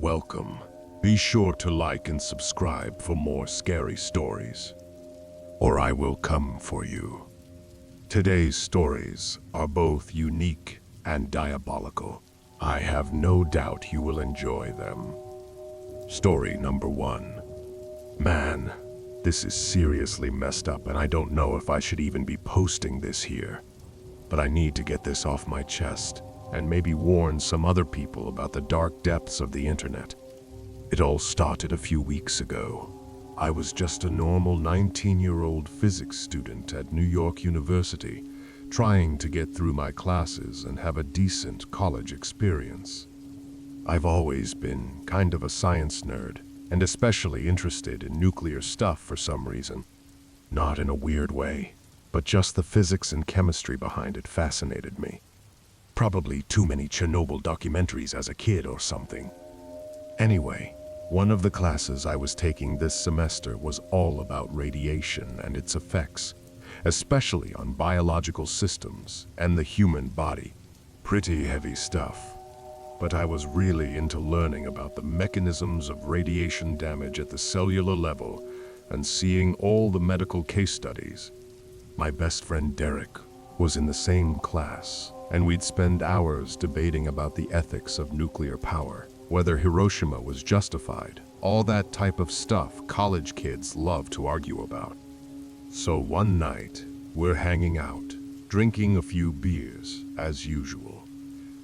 Welcome. Be sure to like and subscribe for more scary stories, or I will come for you. Today's stories are both unique and diabolical. I have no doubt you will enjoy them. Story number 1. Man, this is seriously messed up, and I don't know if I should even be posting this here. But I need to get this off my chest and maybe warn some other people about the dark depths of the internet. It all started a few weeks ago. I was just a normal 19-year-old physics student at New York University, trying to get through my classes and have a decent college experience. I've always been kind of a science nerd, and especially interested in nuclear stuff for some reason. Not in a weird way, but just the physics and chemistry behind it fascinated me. Probably too many Chernobyl documentaries as a kid or something. Anyway, one of the classes I was taking this semester was all about radiation and its effects, especially on biological systems and the human body. Pretty heavy stuff, but I was really into learning about the mechanisms of radiation damage at the cellular level and seeing all the medical case studies. My best friend Derek was in the same class, and we'd spend hours debating about the ethics of nuclear power, whether Hiroshima was justified, all that type of stuff college kids love to argue about. So one night, we're hanging out, drinking a few beers, as usual,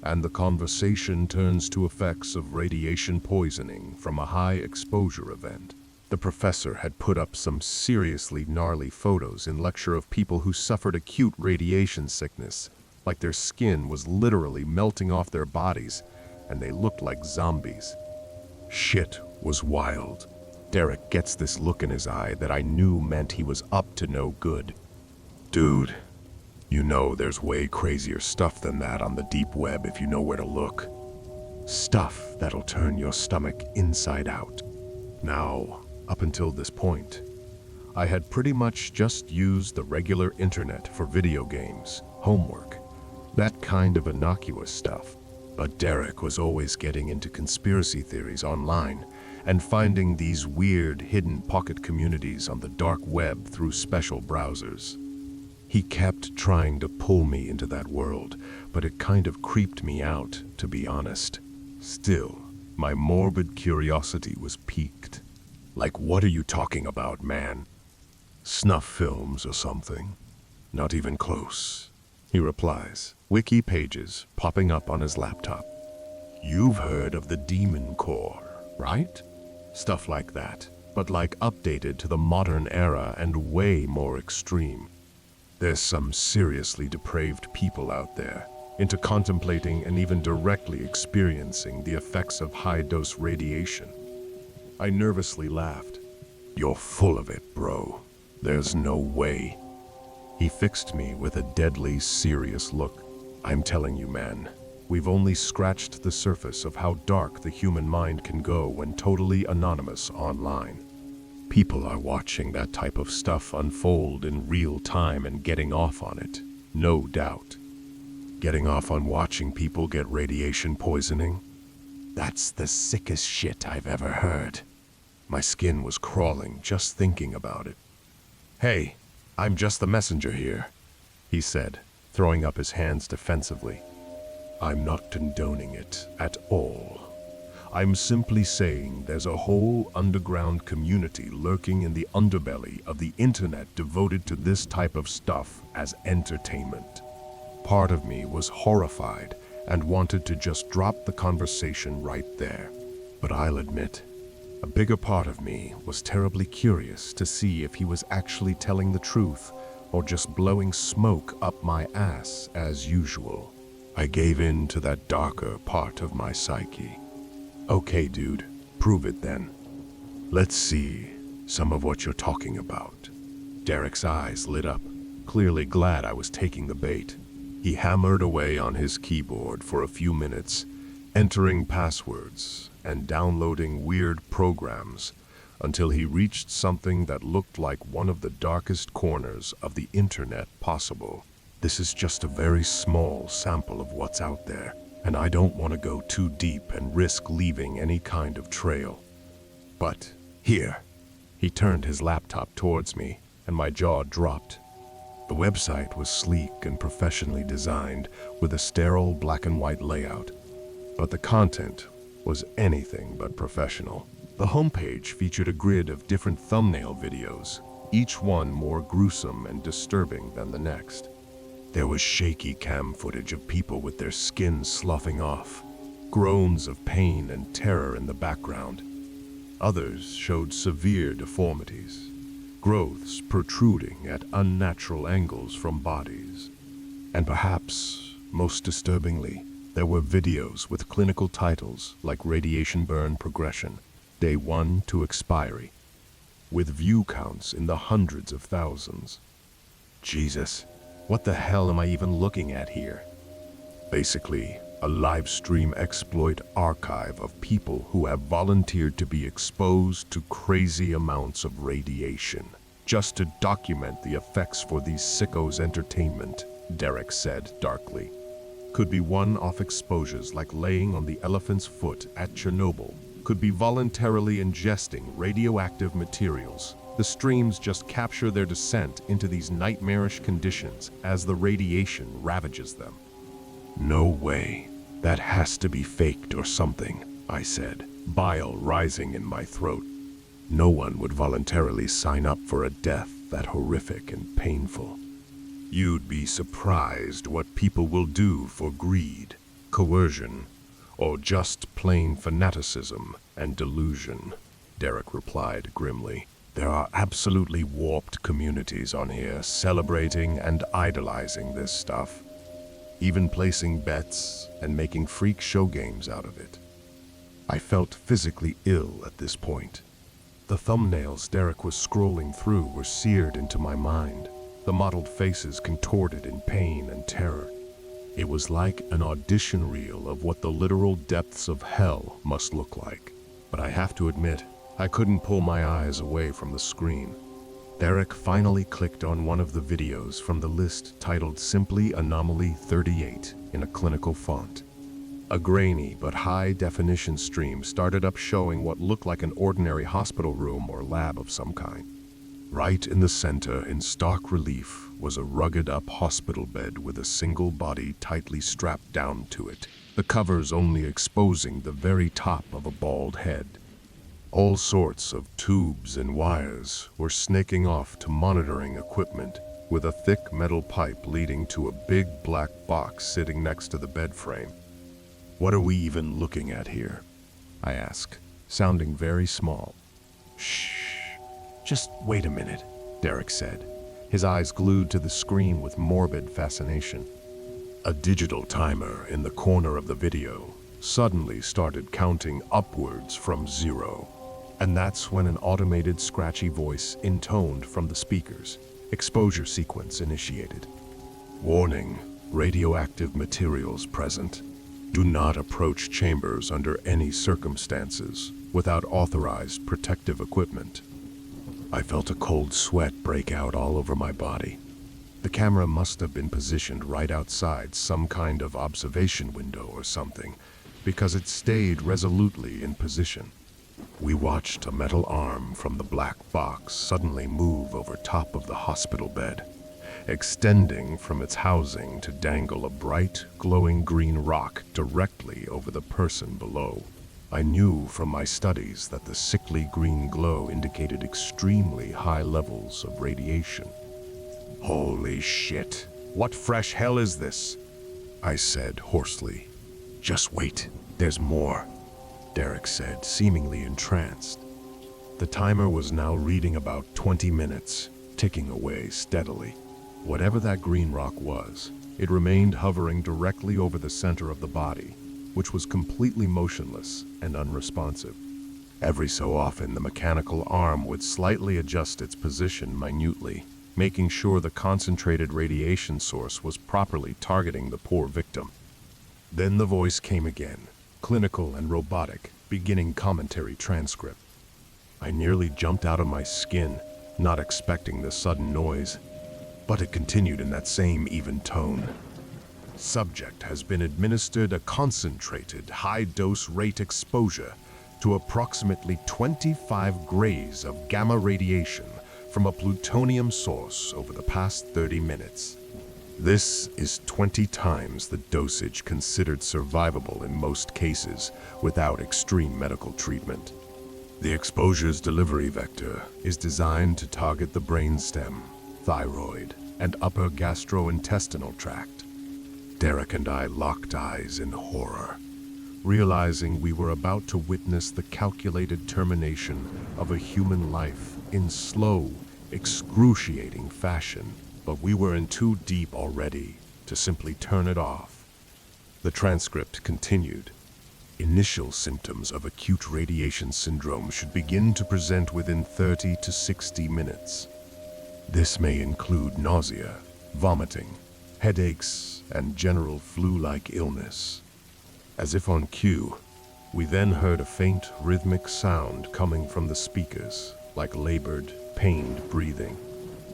and the conversation turns to effects of radiation poisoning from a high-exposure event. The professor had put up some seriously gnarly photos in lecture of people who suffered acute radiation sickness, like their skin was literally melting off their bodies, and they looked like zombies. Shit was wild. Derek gets this look in his eye that I knew meant he was up to no good. Dude, you know there's way crazier stuff than that on the deep web if you know where to look. Stuff that'll turn your stomach inside out. Now, up until this point, I had pretty much just used the regular internet for video games, homework, that kind of innocuous stuff. But Derek was always getting into conspiracy theories online and finding these weird hidden pocket communities on the dark web through special browsers. He kept trying to pull me into that world, but it kind of creeped me out, to be honest. Still, my morbid curiosity was piqued. Like, what are you talking about, man? Snuff films or something? Not even close, he replies, wiki pages popping up on his laptop. You've heard of the Demon Core, right? Stuff like that, but like updated to the modern era and way more extreme. There's some seriously depraved people out there into contemplating and even directly experiencing the effects of high-dose radiation. I nervously laughed. You're full of it, bro. There's no way. He fixed me with a deadly serious look. I'm telling you, man, we've only scratched the surface of how dark the human mind can go when totally anonymous online. People are watching that type of stuff unfold in real time and getting off on it, no doubt. Getting off on watching people get radiation poisoning? That's the sickest shit I've ever heard. My skin was crawling just thinking about it. Hey, I'm just the messenger here, he said, throwing up his hands defensively. I'm not condoning it at all. I'm simply saying there's a whole underground community lurking in the underbelly of the internet devoted to this type of stuff as entertainment. Part of me was horrified and wanted to just drop the conversation right there. But I'll admit, a bigger part of me was terribly curious to see if he was actually telling the truth or just blowing smoke up my ass as usual. I gave in to that darker part of my psyche. Okay, dude, prove it then. Let's see some of what you're talking about. Derek's eyes lit up, clearly glad I was taking the bait. He hammered away on his keyboard for a few minutes, entering passwords and downloading weird programs until he reached something that looked like one of the darkest corners of the internet possible. This is just a very small sample of what's out there, and I don't want to go too deep and risk leaving any kind of trail. But here, he turned his laptop towards me, and my jaw dropped. The website was sleek and professionally designed, with a sterile black and white layout. But the content was anything but professional. The homepage featured a grid of different thumbnail videos, each one more gruesome and disturbing than the next. There was shaky cam footage of people with their skin sloughing off, groans of pain and terror in the background. Others showed severe deformities, growths protruding at unnatural angles from bodies. And perhaps, most disturbingly, there were videos with clinical titles like Radiation Burn Progression, Day 1 to Expiry, with view counts in the hundreds of thousands. Jesus, what the hell am I even looking at here? Basically, a live stream exploit archive of people who have volunteered to be exposed to crazy amounts of radiation, just to document the effects for these sickos' entertainment, Derek said darkly. Could be one-off exposures like laying on the elephant's foot at Chernobyl. Could be voluntarily ingesting radioactive materials. The streams just capture their descent into these nightmarish conditions as the radiation ravages them. No way. That has to be faked or something, I said, bile rising in my throat. No one would voluntarily sign up for a death that horrific and painful. You'd be surprised what people will do for greed, coercion, or just plain fanaticism and delusion, Derek replied grimly. There are absolutely warped communities on here celebrating and idolizing this stuff, even placing bets and making freak show games out of it. I felt physically ill at this point. The thumbnails Derek was scrolling through were seared into my mind, the mottled faces contorted in pain and terror. It was like an audition reel of what the literal depths of hell must look like. But I have to admit, I couldn't pull my eyes away from the screen. Derek finally clicked on one of the videos from the list titled simply Anomaly 38 in a clinical font. A grainy but high-definition stream started up showing what looked like an ordinary hospital room or lab of some kind. Right in the center, in stark relief, was a rugged-up hospital bed with a single body tightly strapped down to it, the covers only exposing the very top of a bald head. All sorts of tubes and wires were snaking off to monitoring equipment, with a thick metal pipe leading to a big black box sitting next to the bed frame. What are we even looking at here? I asked, sounding very small. Shh. Just wait a minute, Derek said, his eyes glued to the screen with morbid fascination. A digital timer in the corner of the video suddenly started counting upwards from 0. And that's when an automated scratchy voice intoned from the speakers. Exposure sequence initiated. Warning, radioactive materials present. Do not approach chambers under any circumstances without authorized protective equipment. I felt a cold sweat break out all over my body. The camera must have been positioned right outside some kind of observation window or something, because it stayed resolutely in position. We watched a metal arm from the black box suddenly move over top of the hospital bed, extending from its housing to dangle a bright, glowing green rock directly over the person below. I knew from my studies that the sickly green glow indicated extremely high levels of radiation. Holy shit! What fresh hell is this? I said hoarsely. Just wait, there's more, Derek said, seemingly entranced. The timer was now reading about 20 minutes, ticking away steadily. Whatever that green rock was, it remained hovering directly over the center of the body, which was completely motionless and unresponsive. Every so often, the mechanical arm would slightly adjust its position minutely, making sure the concentrated radiation source was properly targeting the poor victim. Then the voice came again, clinical and robotic, beginning commentary transcript. I nearly jumped out of my skin, not expecting the sudden noise, but it continued in that same even tone. Subject has been administered a concentrated high-dose rate exposure to approximately 25 grays of gamma radiation from a plutonium source over the past 30 minutes. This is 20 times the dosage considered survivable in most cases without extreme medical treatment. The exposure's delivery vector is designed to target the brainstem, thyroid, and upper gastrointestinal tract. Derek and I locked eyes in horror, realizing we were about to witness the calculated termination of a human life in slow, excruciating fashion. But we were in too deep already to simply turn it off. The transcript continued. Initial symptoms of acute radiation syndrome should begin to present within 30 to 60 minutes. This may include nausea, vomiting, headaches, and general flu-like illness. As if on cue, we then heard a faint rhythmic sound coming from the speakers, like labored, pained breathing.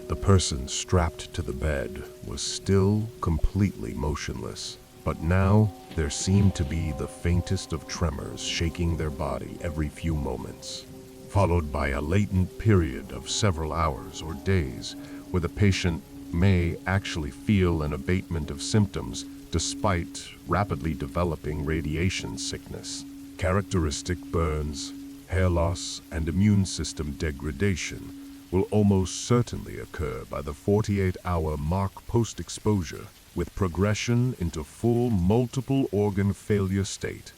The person strapped to the bed was still completely motionless, but now there seemed to be the faintest of tremors shaking their body every few moments, followed by a latent period of several hours or days where the patient may actually feel an abatement of symptoms despite rapidly developing radiation sickness. Characteristic burns, hair loss, and immune system degradation will almost certainly occur by the 48-hour mark post-exposure, with progression into full multiple organ failure state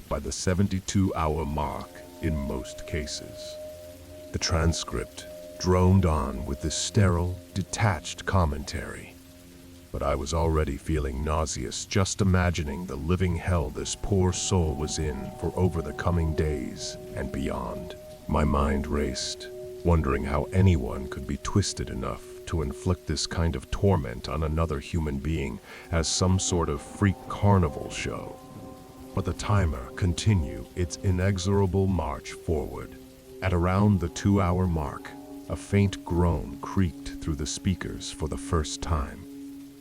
by the 72-hour mark in most cases. The transcript droned on with this sterile, detached commentary, but I was already feeling nauseous just imagining the living hell this poor soul was in for over the coming days and beyond. My mind raced, wondering how anyone could be twisted enough to inflict this kind of torment on another human being as some sort of freak carnival show. But the timer continued its inexorable march forward. At around the 2-hour mark, a faint groan creaked through the speakers for the first time.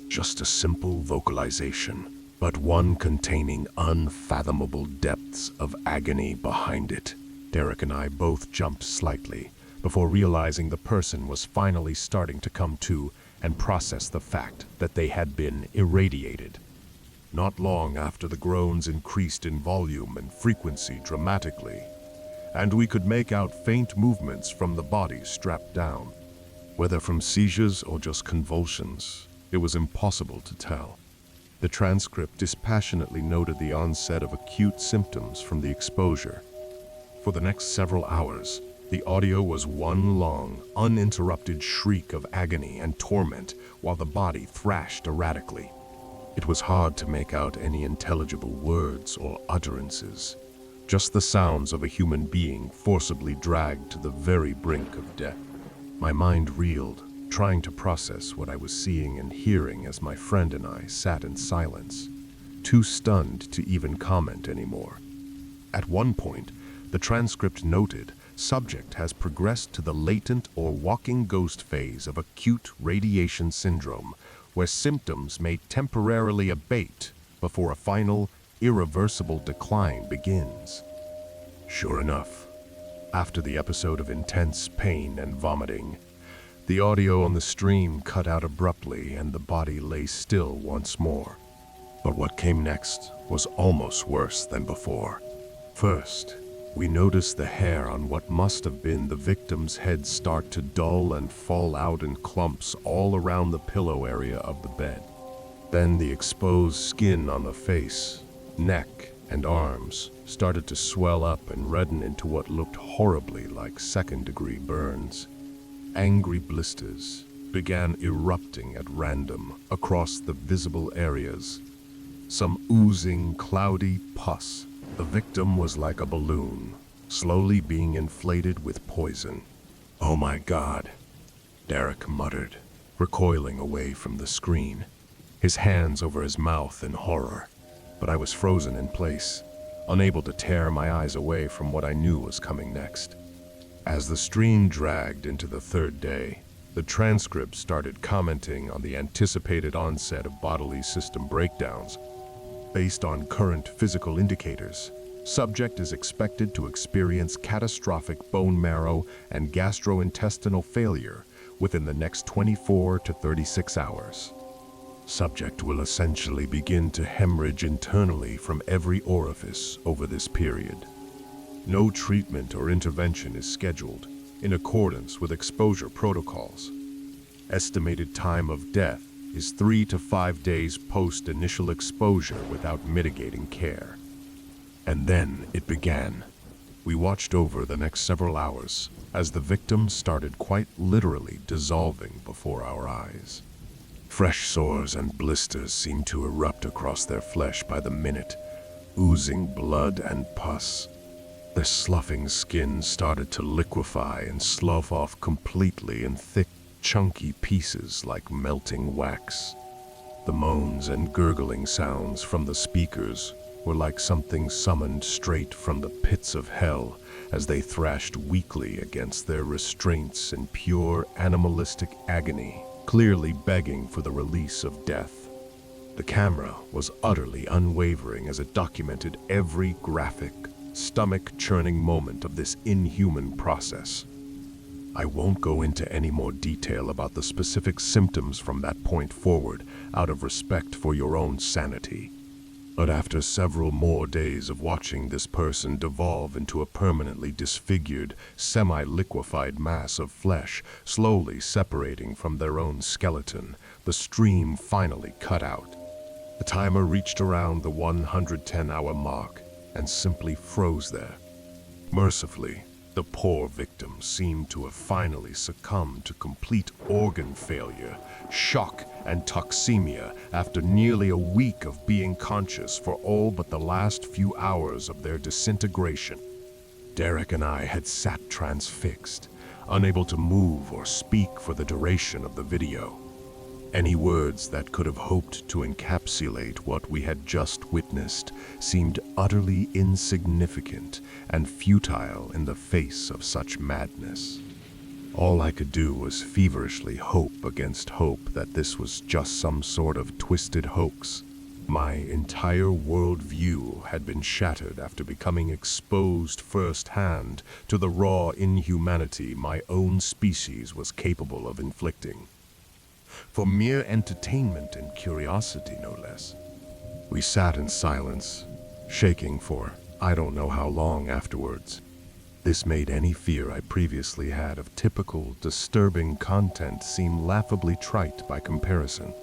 Just a simple vocalization, but one containing unfathomable depths of agony behind it. Derek and I both jumped slightly before realizing the person was finally starting to come to and process the fact that they had been irradiated. Not long after, the groans increased in volume and frequency dramatically, and we could make out faint movements from the body strapped down. Whether from seizures or just convulsions, it was impossible to tell. The transcript dispassionately noted the onset of acute symptoms from the exposure. For the next several hours, the audio was one long, uninterrupted shriek of agony and torment while the body thrashed erratically. It was hard to make out any intelligible words or utterances, just the sounds of a human being forcibly dragged to the very brink of death. My mind reeled, trying to process what I was seeing and hearing as my friend and I sat in silence, too stunned to even comment anymore. At one point, the transcript noted, subject has progressed to the latent or walking ghost phase of acute radiation syndrome, where symptoms may temporarily abate before a final, irreversible decline begins. Sure enough, after the episode of intense pain and vomiting, the audio on the stream cut out abruptly and the body lay still once more. But what came next was almost worse than before. First, we noticed the hair on what must have been the victim's head start to dull and fall out in clumps all around the pillow area of the bed. Then the exposed skin on the face, neck, and arms started to swell up and redden into what looked horribly like second-degree burns. Angry blisters began erupting at random across the visible areas, some oozing, cloudy pus. The victim was like a balloon, slowly being inflated with poison. "Oh my God," Derek muttered, recoiling away from the screen, his hands over his mouth in horror. But I was frozen in place, unable to tear my eyes away from what I knew was coming next. As the stream dragged into the third day, The transcript started commenting on the anticipated onset of bodily system breakdowns. Based on current physical indicators, subject is expected to experience catastrophic bone marrow and gastrointestinal failure within the next 24 to 36 hours. Subject will essentially begin to hemorrhage internally from every orifice over this period. No treatment or intervention is scheduled in accordance with exposure protocols. Estimated time of death is 3 to 5 days post-initial exposure without mitigating care. And then it began. We watched over the next several hours as the victim started quite literally dissolving before our eyes. Fresh sores and blisters seemed to erupt across their flesh by the minute, oozing blood and pus. Their sloughing skin started to liquefy and slough off completely in thick, chunky pieces like melting wax. The moans and gurgling sounds from the speakers were like something summoned straight from the pits of hell as they thrashed weakly against their restraints in pure animalistic agony, clearly begging for the release of death. The camera was utterly unwavering as it documented every graphic, stomach-churning moment of this inhuman process. I won't go into any more detail about the specific symptoms from that point forward, out of respect for your own sanity. But after several more days of watching this person devolve into a permanently disfigured, semi-liquefied mass of flesh, slowly separating from their own skeleton, the stream finally cut out. The timer reached around the 110-hour mark and simply froze there. Mercifully, the poor victim seemed to have finally succumbed to complete organ failure, shock, and toxemia after nearly a week of being conscious for all but the last few hours of their disintegration. Derek and I had sat transfixed, unable to move or speak for the duration of the video. Any words that could have hoped to encapsulate what we had just witnessed seemed utterly insignificant and futile in the face of such madness. All I could do was feverishly hope against hope that this was just some sort of twisted hoax. My entire worldview had been shattered after becoming exposed firsthand to the raw inhumanity my own species was capable of inflicting. For mere entertainment and curiosity, no less. We sat in silence, shaking for I don't know how long afterwards. This made any fear I previously had of typical, disturbing content seem laughably trite by comparison.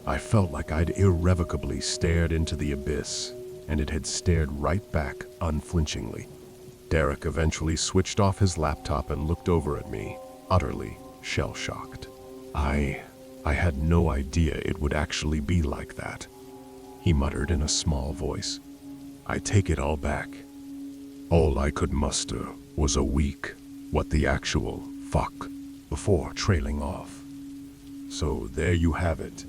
I felt like I'd irrevocably stared into the abyss, and it had stared right back unflinchingly. Derek eventually switched off his laptop and looked over at me, utterly shell-shocked. I had no idea it would actually be like that, he muttered in a small voice. I take it all back. All I could muster was a weak, what the actual fuck, before trailing off. So there you have it.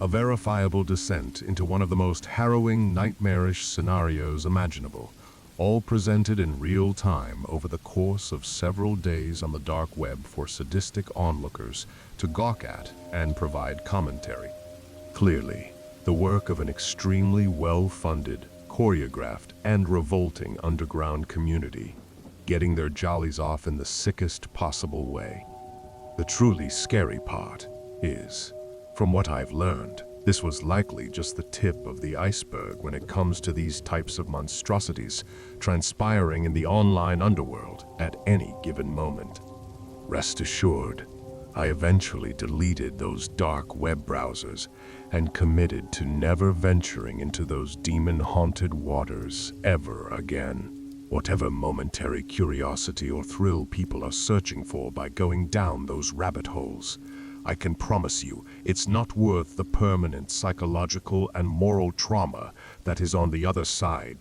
A verifiable descent into one of the most harrowing, nightmarish scenarios imaginable, all presented in real time over the course of several days on the dark web for sadistic onlookers to gawk at and provide commentary. Clearly, the work of an extremely well-funded, choreographed, and revolting underground community, getting their jollies off in the sickest possible way. The truly scary part is, from what I've learned, this was likely just the tip of the iceberg when it comes to these types of monstrosities transpiring in the online underworld at any given moment. Rest assured, I eventually deleted those dark web browsers and committed to never venturing into those demon-haunted waters ever again. Whatever momentary curiosity or thrill people are searching for by going down those rabbit holes, I can promise you it's not worth the permanent psychological and moral trauma that is on the other side.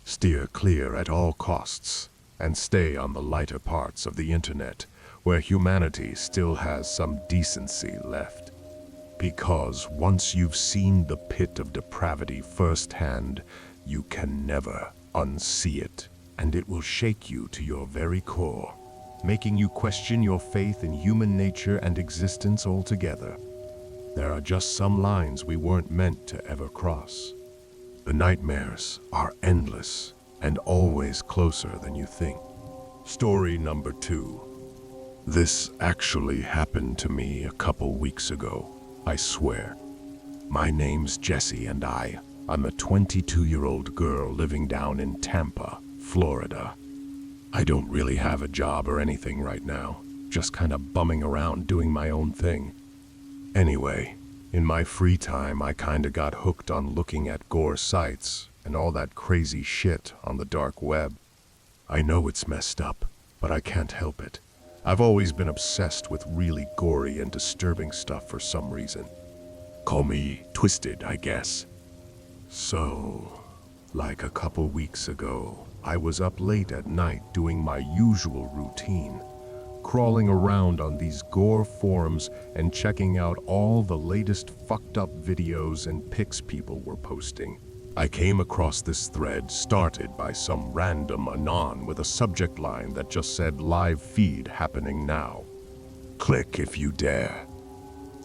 Steer clear at all costs, and stay on the lighter parts of the internet, where humanity still has some decency left. Because once you've seen the pit of depravity firsthand, you can never unsee it, and it will shake you to your very core. making you question your faith in human nature and existence altogether. There are just some lines we weren't meant to ever cross. The nightmares are endless and always closer than you think. Story number 2. This actually happened to me a couple weeks ago, I swear. My name's Jessie and I'm a 22-year-old girl living down in Tampa, Florida. I don't really have a job or anything right now, just kind of bumming around doing my own thing. Anyway, in my free time I kinda got hooked on looking at gore sites and all that crazy shit on the dark web. I know it's messed up, but I can't help it. I've always been obsessed with really gory and disturbing stuff for some reason. Call me twisted, I guess. So, like a couple weeks ago, I was up late at night doing my usual routine, crawling around on these gore forums and checking out all the latest fucked up videos and pics people were posting. I came across this thread started by some random anon with a subject line that just said live feed happening now. Click if you dare.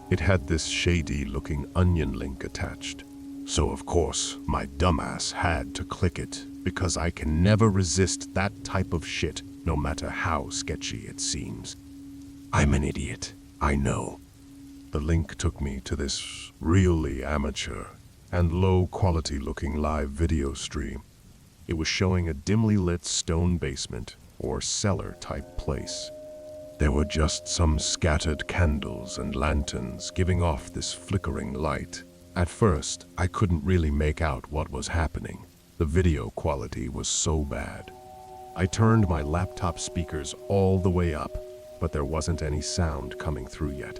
It had this shady looking onion link attached. So of course, my dumbass had to click it because I can never resist that type of shit, no matter how sketchy it seems. I'm an idiot, I know. The link took me to this really amateur and low-quality looking live video stream. It was showing a dimly lit stone basement or cellar type place. There were just some scattered candles and lanterns giving off this flickering light. At first, I couldn't really make out what was happening. The video quality was so bad. I turned my laptop speakers all the way up, but there wasn't any sound coming through yet.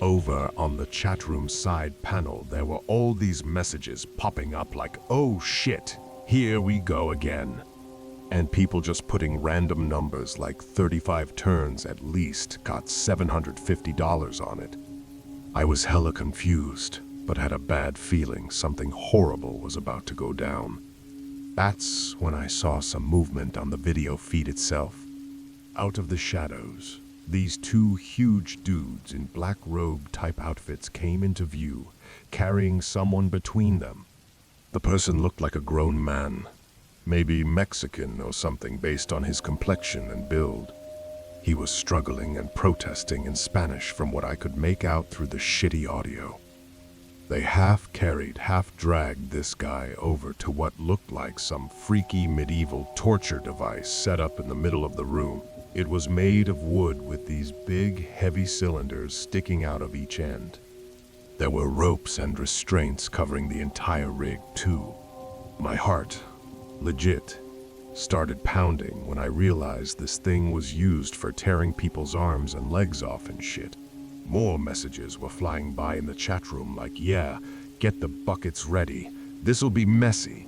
Over on the chat room side panel, there were all these messages popping up like, oh shit, here we go again. And people just putting random numbers like 35 turns at least got $750 on it. I was hella confused, but had a bad feeling something horrible was about to go down. That's when I saw some movement on the video feed itself. Out of the shadows, these two huge dudes in black robe type outfits came into view, carrying someone between them. The person looked like a grown man, maybe Mexican or something based on his complexion and build. He was struggling and protesting in Spanish from what I could make out through the shitty audio. They half carried, half dragged this guy over to what looked like some freaky medieval torture device set up in the middle of the room. It was made of wood with these big, heavy cylinders sticking out of each end. There were ropes and restraints covering the entire rig, too. My heart, legit, started pounding when I realized this thing was used for tearing people's arms and legs off and shit. More messages were flying by in the chat room like, yeah, get the buckets ready, this'll be messy.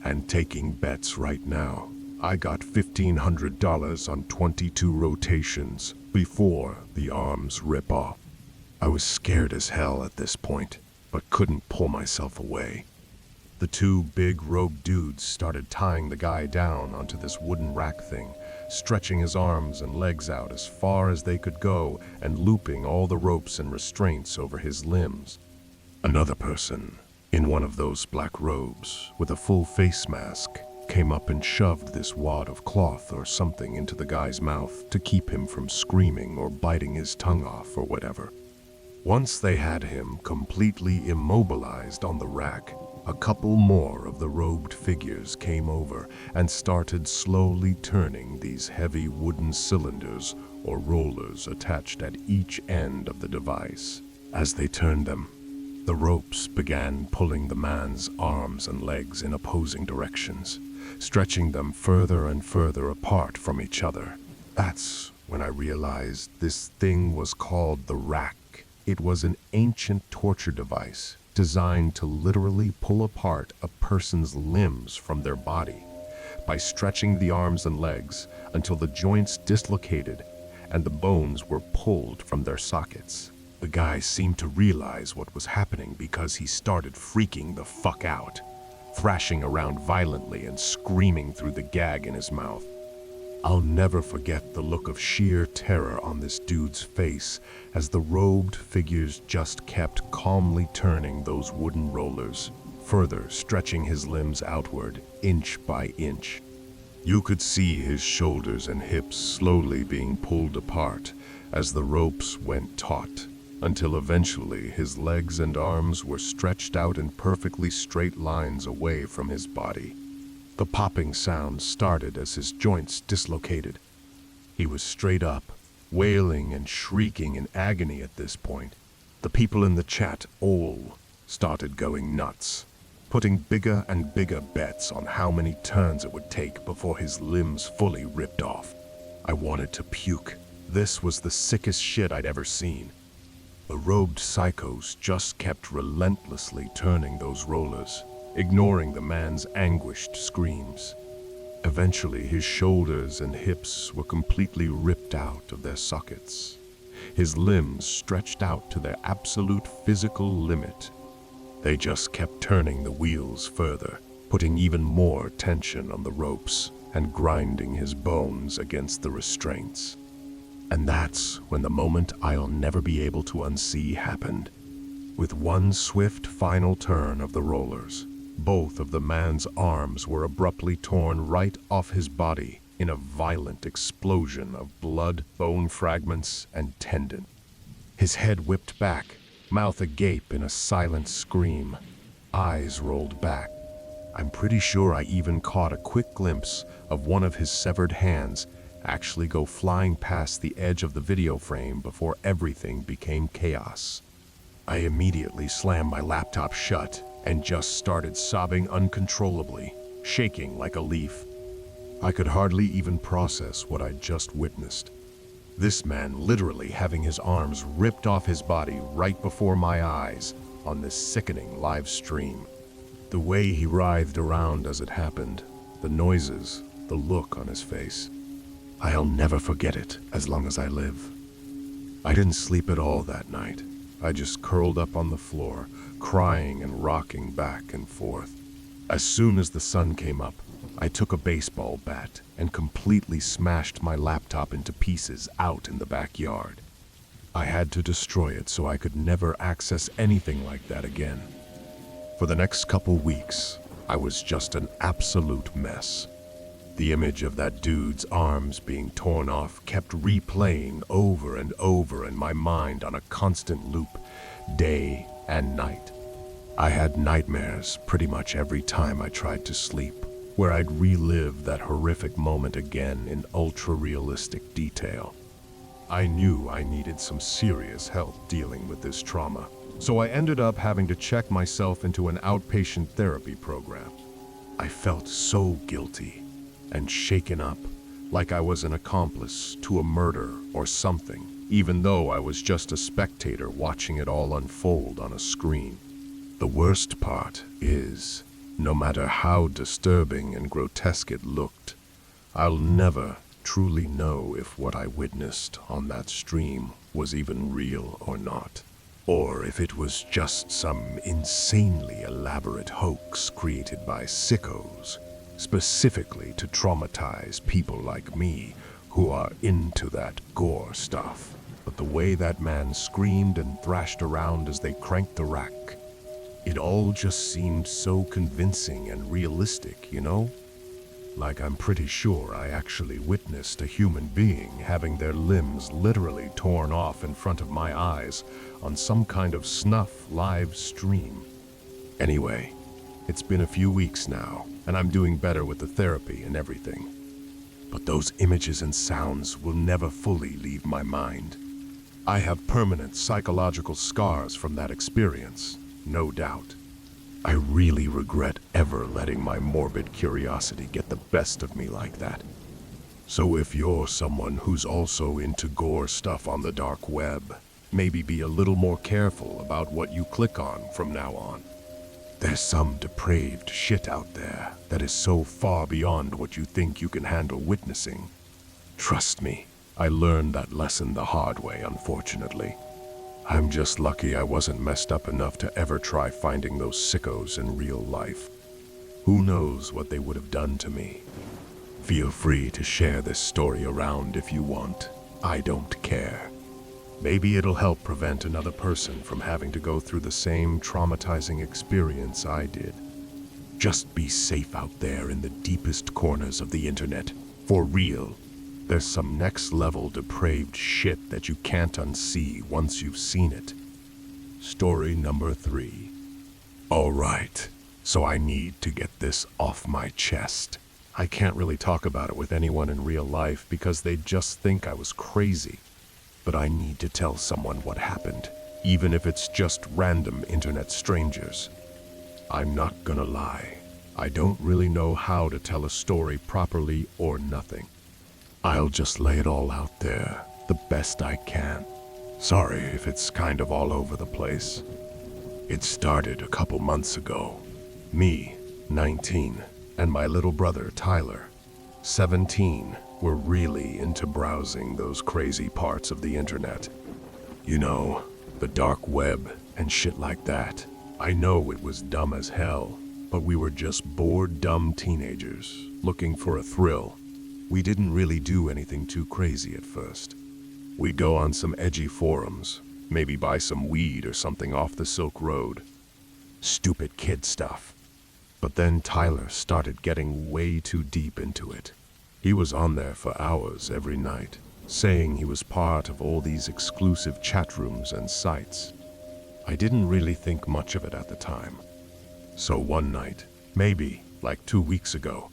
And taking bets right now. I got $1,500 on 22 rotations before the arms rip off. I was scared as hell at this point, but couldn't pull myself away. The two big rogue dudes started tying the guy down onto this wooden rack thing, stretching his arms and legs out as far as they could go and looping all the ropes and restraints over his limbs. Another person, in one of those black robes, with a full face mask, came up and shoved this wad of cloth or something into the guy's mouth to keep him from screaming or biting his tongue off or whatever. Once they had him completely immobilized on the rack, a couple more of the robed figures came over and started slowly turning these heavy wooden cylinders or rollers attached at each end of the device. As they turned them, the ropes began pulling the man's arms and legs in opposing directions, stretching them further and further apart from each other. That's when I realized this thing was called the rack. It was an ancient torture device designed to literally pull apart a person's limbs from their body by stretching the arms and legs until the joints dislocated and the bones were pulled from their sockets. The guy seemed to realize what was happening because he started freaking the fuck out, thrashing around violently and screaming through the gag in his mouth. I'll never forget the look of sheer terror on this dude's face as the robed figures just kept calmly turning those wooden rollers, further stretching his limbs outward, inch by inch. You could see his shoulders and hips slowly being pulled apart as the ropes went taut, until eventually his legs and arms were stretched out in perfectly straight lines away from his body. The popping sound started as his joints dislocated. He was straight up, wailing and shrieking in agony at this point. The people in the chat all started going nuts, putting bigger and bigger bets on how many turns it would take before his limbs fully ripped off. I wanted to puke. This was the sickest shit I'd ever seen. The robed psychos just kept relentlessly turning those rollers, ignoring the man's anguished screams. Eventually, his shoulders and hips were completely ripped out of their sockets. His limbs stretched out to their absolute physical limit. They just kept turning the wheels further, putting even more tension on the ropes and grinding his bones against the restraints. And that's when the moment I'll never be able to unsee happened. With one swift final turn of the rollers, both of the man's arms were abruptly torn right off his body in a violent explosion of blood, bone fragments, and tendon. His head whipped back, mouth agape in a silent scream, eyes rolled back. I'm pretty sure I even caught a quick glimpse of one of his severed hands actually go flying past the edge of the video frame before everything became chaos. I immediately slammed my laptop shut and just started sobbing uncontrollably, shaking like a leaf. I could hardly even process what I'd just witnessed. This man literally having his arms ripped off his body right before my eyes on this sickening live stream. The way he writhed around as it happened, the noises, the look on his face. I'll never forget it as long as I live. I didn't sleep at all that night. I just curled up on the floor, crying and rocking back and forth. As soon as the sun came up, I took a baseball bat and completely smashed my laptop into pieces out in the backyard. I had to destroy it so I could never access anything like that again. For the next couple weeks, I was just an absolute mess. The image of that dude's arms being torn off kept replaying over and over in my mind on a constant loop, day and night. I had nightmares pretty much every time I tried to sleep, where I'd relive that horrific moment again in ultra-realistic detail. I knew I needed some serious help dealing with this trauma, so I ended up having to check myself into an outpatient therapy program. I felt so guilty and shaken up, like I was an accomplice to a murder or something, even though I was just a spectator watching it all unfold on a screen. The worst part is, no matter how disturbing and grotesque it looked, I'll never truly know if what I witnessed on that stream was even real or not, or if it was just some insanely elaborate hoax created by sickos, specifically to traumatize people like me who are into that gore stuff. But the way that man screamed and thrashed around as they cranked the rack, it all just seemed so convincing and realistic, you know? Like I'm pretty sure I actually witnessed a human being having their limbs literally torn off in front of my eyes on some kind of snuff live stream. Anyway, it's been a few weeks now, and I'm doing better with the therapy and everything. But those images and sounds will never fully leave my mind. I have permanent psychological scars from that experience, no doubt. I really regret ever letting my morbid curiosity get the best of me like that. So if you're someone who's also into gore stuff on the dark web, maybe be a little more careful about what you click on from now on. There's some depraved shit out there that is so far beyond what you think you can handle witnessing. Trust me, I learned that lesson the hard way, unfortunately. I'm just lucky I wasn't messed up enough to ever try finding those sickos in real life. Who knows what they would have done to me? Feel free to share this story around if you want. I don't care. Maybe it'll help prevent another person from having to go through the same traumatizing experience I did. Just be safe out there in the deepest corners of the internet. For real. There's some next-level depraved shit that you can't unsee once you've seen it. Story number 3. Alright, so I need to get this off my chest. I can't really talk about it with anyone in real life because they'd just think I was crazy. But I need to tell someone what happened, even if it's just random internet strangers. I'm not gonna lie. I don't really know how to tell a story properly or nothing. I'll just lay it all out there, the best I can. Sorry if it's kind of all over the place. It started a couple months ago. Me, 19, and my little brother, Tyler, 17, were really into browsing those crazy parts of the internet. You know, the dark web and shit like that. I know it was dumb as hell, but we were just bored, dumb teenagers looking for a thrill. We didn't really do anything too crazy at first. We'd go on some edgy forums, maybe buy some weed or something off the Silk Road. Stupid kid stuff. But then Tyler started getting way too deep into it. He was on there for hours every night, saying he was part of all these exclusive chat rooms and sites. I didn't really think much of it at the time. So one night, maybe like 2 weeks ago,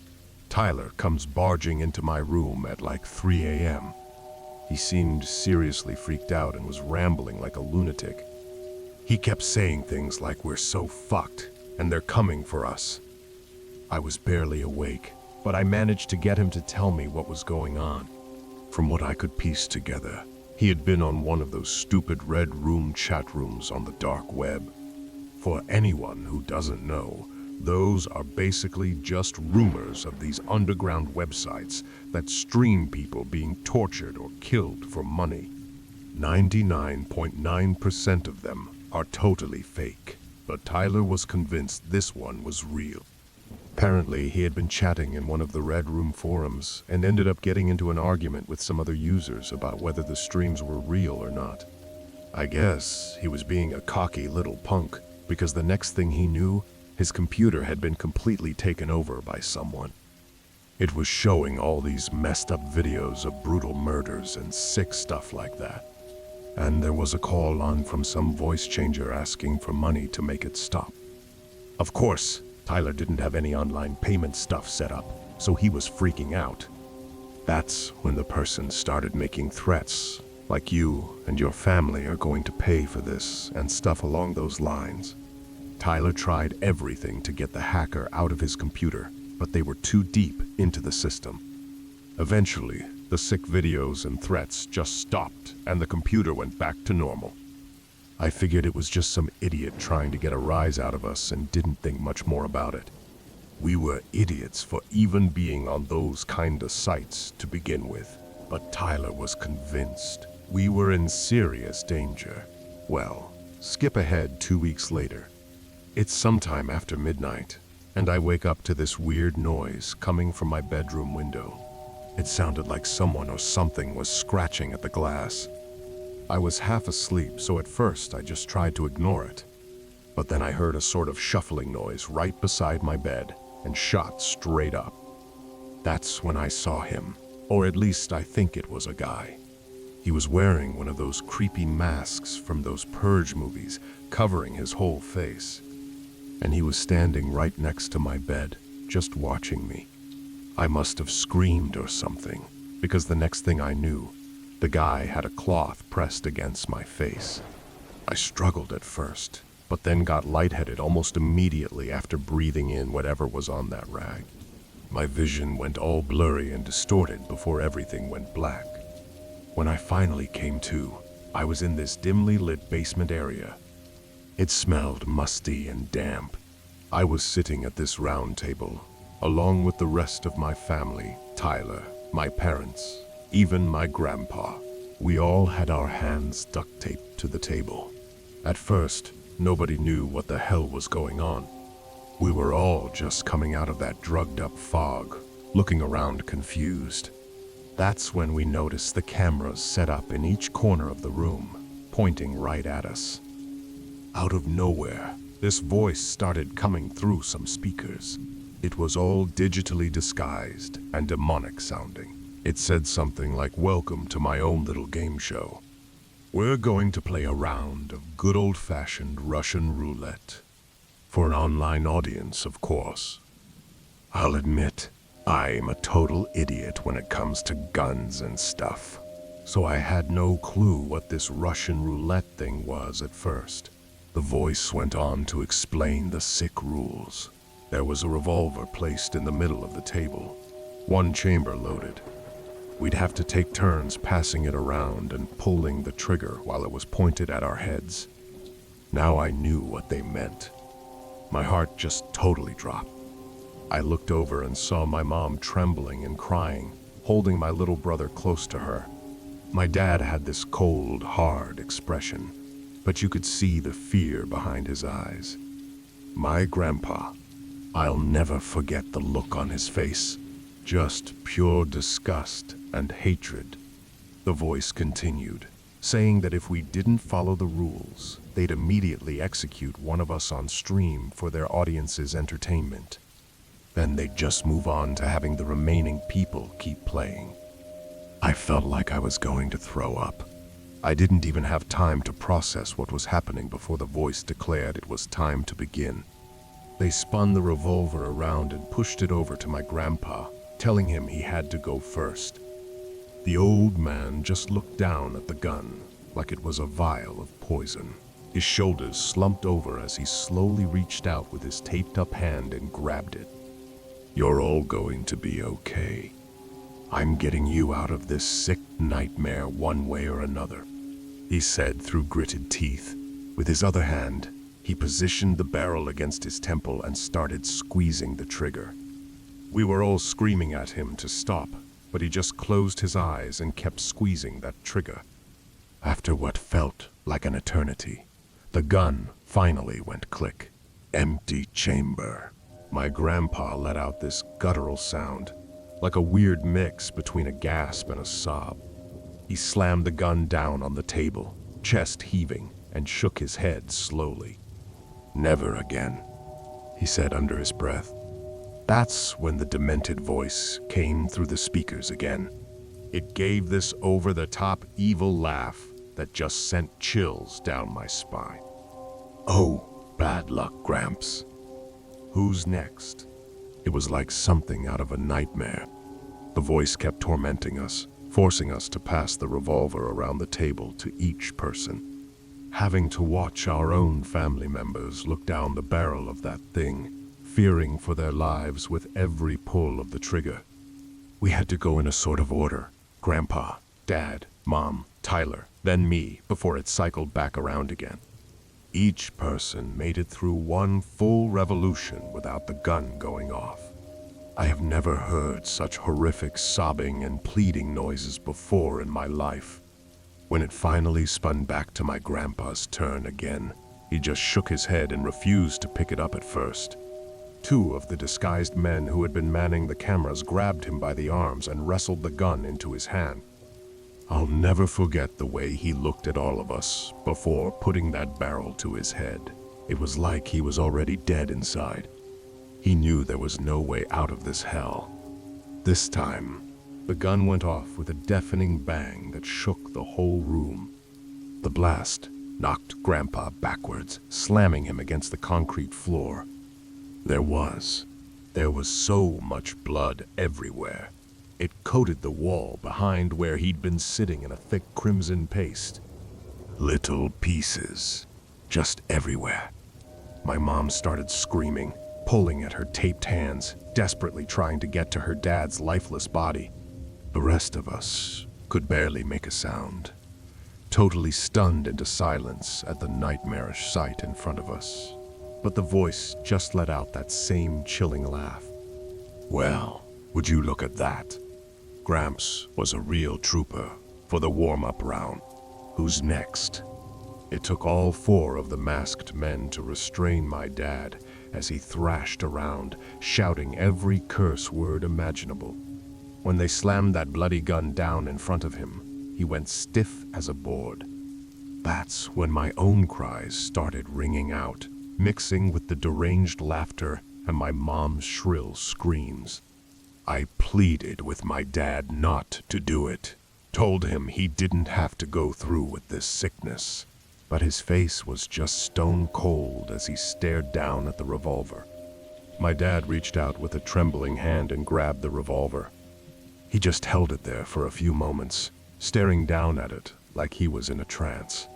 Tyler comes barging into my room at like 3 a.m. He seemed seriously freaked out and was rambling like a lunatic. He kept saying things like we're so fucked and they're coming for us. I was barely awake, but I managed to get him to tell me what was going on. From what I could piece together, he had been on one of those stupid red room chat rooms on the dark web. For anyone who doesn't know, those are basically just rumors of these underground websites that stream people being tortured or killed for money. 99.9% of them are totally fake, but Tyler was convinced this one was real. Apparently, he had been chatting in one of the Red Room forums and ended up getting into an argument with some other users about whether the streams were real or not. I guess he was being a cocky little punk, because the next thing he knew, his computer had been completely taken over by someone. It was showing all these messed up videos of brutal murders and sick stuff like that. And there was a call on from some voice changer asking for money to make it stop. Of course, Tyler didn't have any online payment stuff set up, so he was freaking out. That's when the person started making threats, like you and your family are going to pay for this and stuff along those lines. Tyler tried everything to get the hacker out of his computer, but they were too deep into the system. Eventually, the sick videos and threats just stopped and the computer went back to normal. I figured it was just some idiot trying to get a rise out of us and didn't think much more about it. We were idiots for even being on those kind of sites to begin with, but Tyler was convinced we were in serious danger. Well, skip ahead 2 weeks later. It's sometime after midnight, and I wake up to this weird noise coming from my bedroom window. It sounded like someone or something was scratching at the glass. I was half asleep, so at first I just tried to ignore it. But then I heard a sort of shuffling noise right beside my bed and shot straight up. That's when I saw him, or at least I think it was a guy. He was wearing one of those creepy masks from those Purge movies, covering his whole face. And he was standing right next to my bed, just watching me. I must have screamed or something, because the next thing I knew, the guy had a cloth pressed against my face. I struggled at first, but then got lightheaded almost immediately after breathing in whatever was on that rag. My vision went all blurry and distorted before everything went black. When I finally came to, I was in this dimly lit basement area. It smelled musty and damp. I was sitting at this round table, along with the rest of my family, Tyler, my parents, even my grandpa. We all had our hands duct taped to the table. At first, nobody knew what the hell was going on. We were all just coming out of that drugged up fog, looking around confused. That's when we noticed the cameras set up in each corner of the room, pointing right at us. Out of nowhere, this voice started coming through some speakers. It was all digitally disguised and demonic sounding. It said something like, "Welcome to my own little game show. We're going to play a round of good old-fashioned Russian roulette. For an online audience, of course. I'll admit, I'm a total idiot when it comes to guns and stuff. So I had no clue what this Russian roulette thing was at first." The voice went on to explain the sick rules. There was a revolver placed in the middle of the table, one chamber loaded. We'd have to take turns passing it around and pulling the trigger while it was pointed at our heads. Now I knew what they meant. My heart just totally dropped. I looked over and saw my mom trembling and crying, holding my little brother close to her. My dad had this cold, hard expression, but you could see the fear behind his eyes. My grandpa, I'll never forget the look on his face. Just pure disgust and hatred. The voice continued, saying that if we didn't follow the rules, they'd immediately execute one of us on stream for their audience's entertainment. Then they'd just move on to having the remaining people keep playing. I felt like I was going to throw up. I didn't even have time to process what was happening before the voice declared it was time to begin. They spun the revolver around and pushed it over to my grandpa, telling him he had to go first. The old man just looked down at the gun like it was a vial of poison. His shoulders slumped over as he slowly reached out with his taped-up hand and grabbed it. "You're all going to be okay. I'm getting you out of this sick nightmare one way or another," he said through gritted teeth. With his other hand, he positioned the barrel against his temple and started squeezing the trigger. We were all screaming at him to stop, but he just closed his eyes and kept squeezing that trigger. After what felt like an eternity, the gun finally went click. Empty chamber. My grandpa let out this guttural sound, like a weird mix between a gasp and a sob. He slammed the gun down on the table, chest heaving, and shook his head slowly. "Never again," he said under his breath. That's when the demented voice came through the speakers again. It gave this over-the-top evil laugh that just sent chills down my spine. "Oh, bad luck, Gramps. Who's next?" It was like something out of a nightmare. The voice kept tormenting us, forcing us to pass the revolver around the table to each person. Having to watch our own family members look down the barrel of that thing, fearing for their lives with every pull of the trigger. We had to go in a sort of order. Grandpa, Dad, Mom, Tyler, then me, before it cycled back around again. Each person made it through one full revolution without the gun going off. I have never heard such horrific sobbing and pleading noises before in my life. When it finally spun back to my grandpa's turn again, he just shook his head and refused to pick it up at first. Two of the disguised men who had been manning the cameras grabbed him by the arms and wrestled the gun into his hand. I'll never forget the way he looked at all of us before putting that barrel to his head. It was like he was already dead inside. He knew there was no way out of this hell. This time, the gun went off with a deafening bang that shook the whole room. The blast knocked Grandpa backwards, slamming him against the concrete floor. There was so much blood everywhere. It coated the wall behind where he'd been sitting in a thick crimson paste. Little pieces, just everywhere. My mom started screaming, pulling at her taped hands, desperately trying to get to her dad's lifeless body. The rest of us could barely make a sound, totally stunned into silence at the nightmarish sight in front of us. But the voice just let out that same chilling laugh. "Well, would you look at that? Gramps was a real trooper for the warm-up round. Who's next?" It took all four of the masked men to restrain my dad as he thrashed around, shouting every curse word imaginable. When they slammed that bloody gun down in front of him, he went stiff as a board. That's when my own cries started ringing out, mixing with the deranged laughter and my mom's shrill screams. I pleaded with my dad not to do it, told him he didn't have to go through with this sickness. But his face was just stone cold as he stared down at the revolver. My dad reached out with a trembling hand and grabbed the revolver. He just held it there for a few moments, staring down at it like he was in a trance.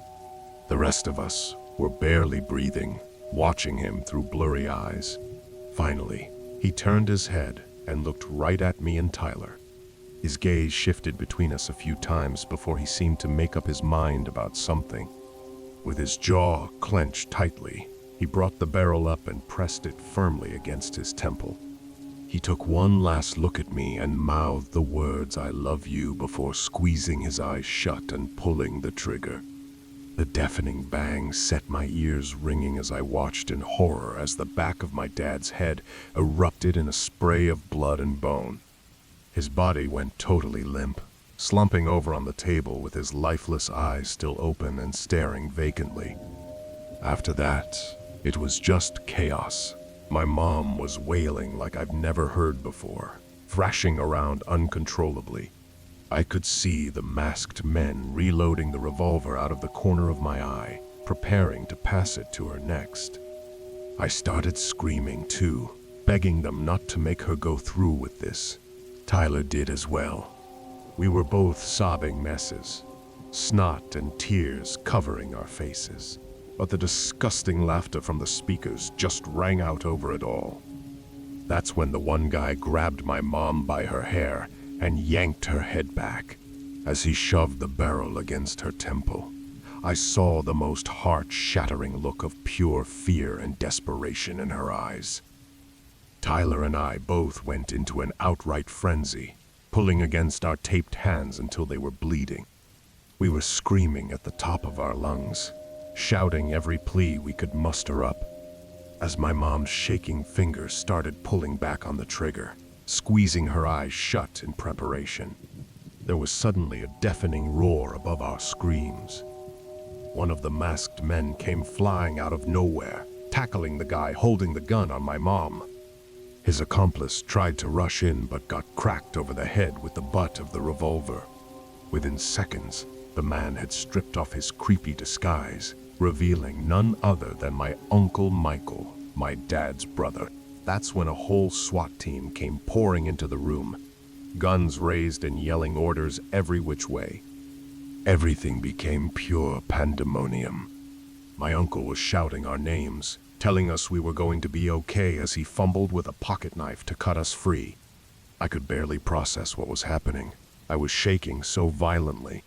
The rest of us were barely breathing, watching him through blurry eyes. Finally, he turned his head and looked right at me and Tyler. His gaze shifted between us a few times before he seemed to make up his mind about something. With his jaw clenched tightly, he brought the barrel up and pressed it firmly against his temple. He took one last look at me and mouthed the words "I love you" before squeezing his eyes shut and pulling the trigger. The deafening bang set my ears ringing as I watched in horror as the back of my dad's head erupted in a spray of blood and bone. His body went totally limp, slumping over on the table with his lifeless eyes still open and staring vacantly. After that, it was just chaos. My mom was wailing like I've never heard before, thrashing around uncontrollably. I could see the masked men reloading the revolver out of the corner of my eye, preparing to pass it to her next. I started screaming too, begging them not to make her go through with this. Tyler did as well. We were both sobbing messes, snot and tears covering our faces, but the disgusting laughter from the speakers just rang out over it all. That's when the one guy grabbed my mom by her hair and yanked her head back. As he shoved the barrel against her temple, I saw the most heart-shattering look of pure fear and desperation in her eyes. Tyler and I both went into an outright frenzy, pulling against our taped hands until they were bleeding. We were screaming at the top of our lungs, shouting every plea we could muster up, as my mom's shaking fingers started pulling back on the trigger, squeezing her eyes shut in preparation. There was suddenly a deafening roar above our screams. One of the masked men came flying out of nowhere, tackling the guy holding the gun on my mom. His accomplice tried to rush in but got cracked over the head with the butt of the revolver. Within seconds, the man had stripped off his creepy disguise, revealing none other than my Uncle Michael, my dad's brother. That's when a whole SWAT team came pouring into the room, guns raised and yelling orders every which way. Everything became pure pandemonium. My uncle was shouting our names, telling us we were going to be okay as he fumbled with a pocket knife to cut us free. I could barely process what was happening. I was shaking so violently.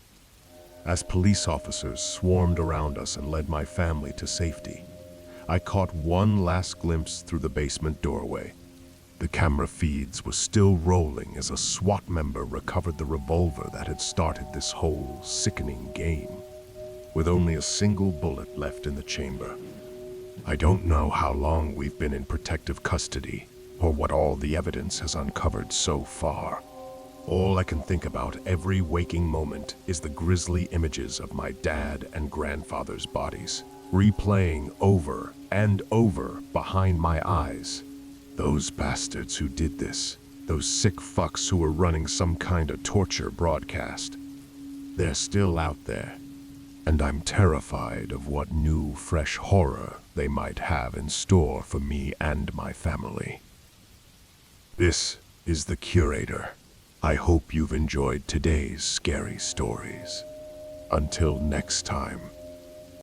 As police officers swarmed around us and led my family to safety, I caught one last glimpse through the basement doorway. The camera feeds were still rolling as a SWAT member recovered the revolver that had started this whole sickening game, with only a single bullet left in the chamber. I don't know how long we've been in protective custody, or what all the evidence has uncovered so far. All I can think about every waking moment is the grisly images of my dad and grandfather's bodies, replaying over and over behind my eyes. Those bastards who did this, those sick fucks who were running some kind of torture broadcast, they're still out there, and I'm terrified of what new, fresh horror they might have in store for me and my family. This is the Curator. I hope you've enjoyed today's scary stories. Until next time.